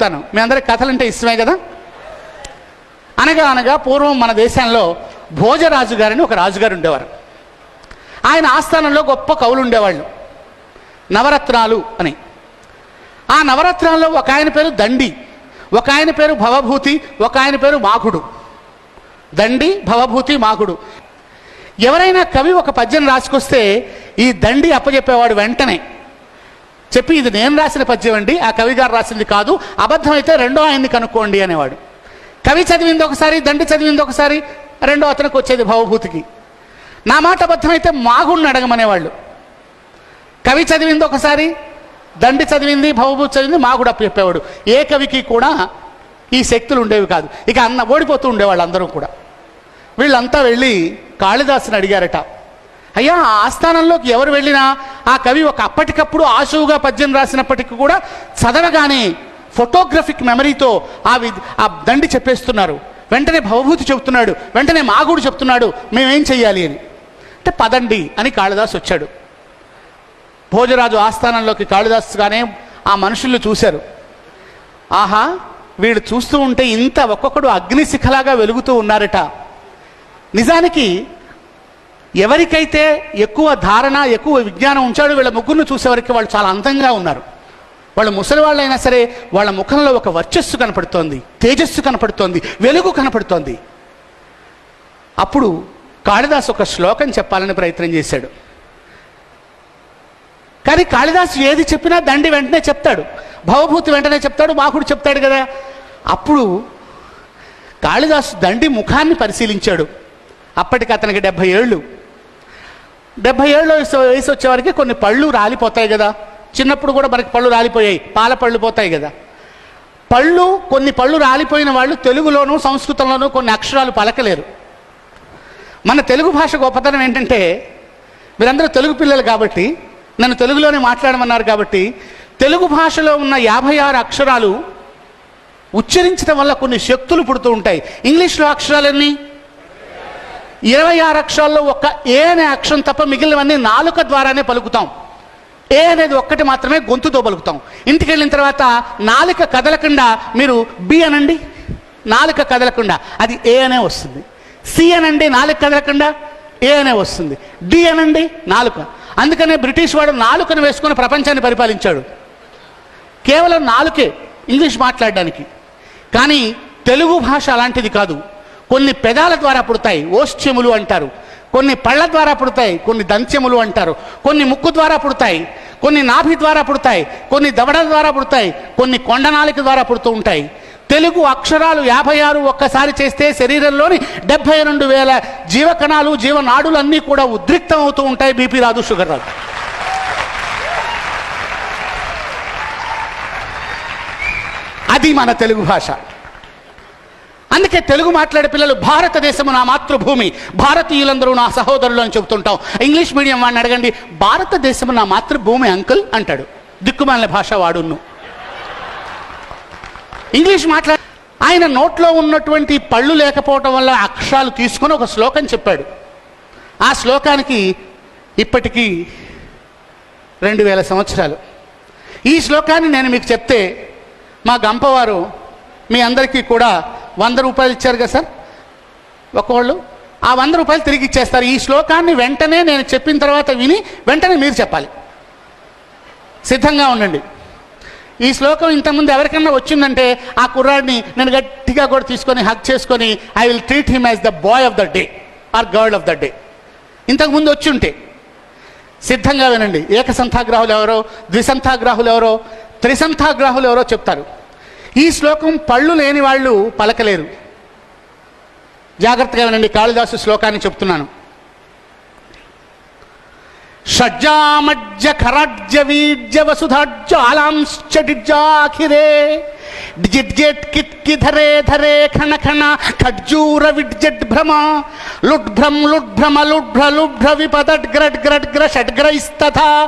చెప్తాను. మీ అందరికి కథలంటే ఇష్టమే కదా. అనగా అనగా పూర్వం మన దేశంలో భోజరాజు గారని ఒక రాజుగారు ఉండేవారు. ఆయన ఆస్థానంలో గొప్ప కవులు ఉండేవాళ్ళు, నవరత్నాలు అని. ఆ నవరత్నాల్లో ఒక ఆయన పేరు దండి, ఒక ఆయన పేరు భవభూతి, ఒక ఆయన పేరు మాకుడు. దండి, భవభూతి, మాకుడు. ఎవరైనా కవి ఒక పద్యం రాసుకొస్తే ఈ దండి అప్పచెప్పేవాడు వెంటనే. చెప్పి ఇది నేను రాసిన పద్యం అండి, ఆ కవి గారు రాసింది కాదు, అబద్ధమైతే రెండో ఆయన్ని కనుక్కోండి అనేవాడు. కవి చదివింది ఒకసారి, దండి చదివింది ఒకసారి, రెండో అతనికి వచ్చేది భవభూతికి. నా మాట అబద్ధమైతే మాగుడిని అడగమనేవాళ్ళు. కవి చదివింది ఒకసారి, దండి చదివింది, భవభూతి చదివింది, మాగుడు అప్పు చెప్పేవాడు. ఏ కవికి కూడా ఈ శక్తులు ఉండేవి కాదు. ఇక ఓడిపోతూ ఉండేవాళ్ళు అందరూ కూడా. వీళ్ళంతా వెళ్ళి కాళిదాసుని అడిగారట, అయ్యా ఆ ఆస్థానంలోకి ఎవరు వెళ్ళినా ఆ కవి ఒక అప్పటికప్పుడు ఆశువుగా పద్యం రాసినప్పటికీ కూడా చదవగానే ఫోటోగ్రఫిక్ మెమరీతో ఆ దండి చెప్పేస్తున్నారు, వెంటనే భవభూతి చెబుతున్నాడు, వెంటనే మాగుడు చెప్తున్నాడు, మేమేం చెయ్యాలి అని. అంటే పదండి అని కాళిదాసు వచ్చాడు. భోజరాజు ఆస్థానంలోకి కాళిదాసుగానే ఆ మనుషుల్ని చూశారు. ఆహా, వీళ్ళు చూస్తూ ఉంటే ఇంత ఒక్కొక్కడు అగ్నిశిఖలాగా వెలుగుతూ ఉన్నారట. నిజానికి ఎవరికైతే ఎక్కువ ధారణ, ఎక్కువ విజ్ఞానం ఉంచాడో వీళ్ళ ముగ్గురును చూసేవరకు వాళ్ళు చాలా అందంగా ఉన్నారు. వాళ్ళు ముసలి వాళ్ళైనా సరే వాళ్ళ ముఖంలో ఒక వర్చస్సు కనపడుతోంది, తేజస్సు కనపడుతోంది, వెలుగు కనపడుతోంది. అప్పుడు కాళిదాసు ఒక శ్లోకం చెప్పాలని ప్రయత్నం చేశాడు. కానీ కాళిదాసు ఏది చెప్పినా దండి వెంటనే చెప్తాడు, భవభూతి వెంటనే చెప్తాడు, మాకుడు చెప్తాడు కదా. అప్పుడు కాళిదాసు దండి ముఖాన్ని పరిశీలించాడు. అప్పటికి అతనికి 70 ఏళ్ళు. 70 ఏళ్ళు వయసు వచ్చేవారికి కొన్ని పళ్ళు రాలిపోతాయి కదా. చిన్నప్పుడు కూడా మనకి పళ్ళు రాలిపోయాయి, పాల పళ్ళు పోతాయి కదా. కొన్ని పళ్ళు రాలిపోయిన వాళ్ళు తెలుగులోనూ సంస్కృతంలోనూ కొన్ని అక్షరాలు పలకలేరు. మన తెలుగు భాష గొప్పతనం ఏంటంటే, మీరందరూ తెలుగు పిల్లలు కాబట్టి నన్ను తెలుగులోనే మాట్లాడమన్నారు కాబట్టి, తెలుగు భాషలో ఉన్న 56 అక్షరాలు ఉచ్చరించడం వల్ల కొన్ని శక్తులు పుడుతూ ఉంటాయి. ఇంగ్లీష్లో అక్షరాలన్నీ 26 అక్షరాల్లో ఒక్క ఏ అనే అక్షరం తప్ప మిగిలినవన్నీ నాలుక ద్వారానే పలుకుతాం. ఏ అనేది ఒక్కటి మాత్రమే గొంతుతో పలుకుతాం. ఇంటికి వెళ్ళిన తర్వాత నాలుక కదలకుండా మీరు బి అనండి, నాలుక కదలకుండా అది ఏ అనే వస్తుంది. సి అనండి, నాలుక కదలకుండా ఏ అనే వస్తుంది. డి అనండి, నాలుక. అందుకనే బ్రిటిష్ వాడు నాలుకను వేసుకొని ప్రపంచాన్ని పరిపాలించాడు. కేవలం నాలుకే ఇంగ్లీష్ మాట్లాడడానికి. కానీ తెలుగు భాష అలాంటిది కాదు. కొన్ని పెదాల ద్వారా పుడతాయి, ఓష్ట్యములు అంటారు. కొన్ని పళ్ళ ద్వారా పుడతాయి, కొన్ని దంత్యములు అంటారు. కొన్ని ముక్కు ద్వారా పుడతాయి, కొన్ని నాభి ద్వారా పుడతాయి, కొన్ని దవడ ద్వారా పుడతాయి, కొన్ని కొండనాలిక ద్వారా పుడుతూ ఉంటాయి. తెలుగు అక్షరాలు 56 ఒక్కసారి చేస్తే శరీరంలోని 72,000 జీవకణాలు, జీవనాడులు అన్నీ కూడా ఉద్రిక్తం అవుతూ ఉంటాయి. బీపీ రాదు, షుగర్ రాదు. అది మన తెలుగు భాష. అందుకే తెలుగు మాట్లాడే పిల్లలు భారతదేశము నా మాతృభూమి, భారతీయులందరూ నా సహోదరులు అని చెబుతుంటాం. ఇంగ్లీష్ మీడియం వాడిని అడగండి, భారతదేశము నా మాతృభూమి అంకుల్ అంటాడు. దిక్కుమాలిన భాష వాడును. ఇంగ్లీష్ ఆయన నోట్లో ఉన్నటువంటి పళ్ళు లేకపోవటం వల్ల అక్షరాలు తీసుకొని ఒక శ్లోకం చెప్పాడు. ఆ శ్లోకానికి ఇప్పటికీ 2000 సంవత్సరాలు. ఈ శ్లోకాన్ని నేను మీకు చెప్తే మా గంపవారు మీ అందరికీ కూడా 100 రూపాయలు ఇచ్చారు కదా సార్ ఒక్కోళ్ళు, ఆ 100 రూపాయలు తిరిగి ఇచ్చేస్తారు. ఈ శ్లోకాన్ని వెంటనే నేను చెప్పిన తర్వాత విని వెంటనే మీరు చెప్పాలి. సిద్ధంగా ఉండండి. ఈ శ్లోకం ఇంతకుముందు ఎవరికన్నా వచ్చిందంటే ఆ కుర్రాడిని నేను గట్టిగా కూడా తీసుకొని హగ్ చేసుకొని I will treat him as the boy of the day or girl of the day. ఇంతకుముందు వచ్చి ఉంటే సిద్ధంగా వినండి. ఏకసంథాగ్రాహులు ఎవరో, ద్విసంథాగ్రాహులు ఎవరో, త్రిసంథాగ్రాహులు ఎవరో చెప్తారు. ఈ శ్లోకం పళ్ళు లేని వాళ్ళు పలకలేరు. జాగ్రత్తగా వినండి, కాళిదాసు శ్లోకాన్ని చెప్తున్నాను. షడ్జామజ్జ ఖరాజ్య వీజ్య వసుధాజ్జాలాంశ్చ డిజ్జాఖిరే డిజిడ్జెట్ కిత్కిధరే ధరే ఖణ ఖణ ఖడ్జూర విడ్జెడ్ భ్రమ లుడ్భ్రం లుడ్భ్రమ లుడ్భ్ర లుడ్భ్ర విపదడ్ గ్రడ్ గ్రడ్ గ్ర షడ్గ్రైస్తథా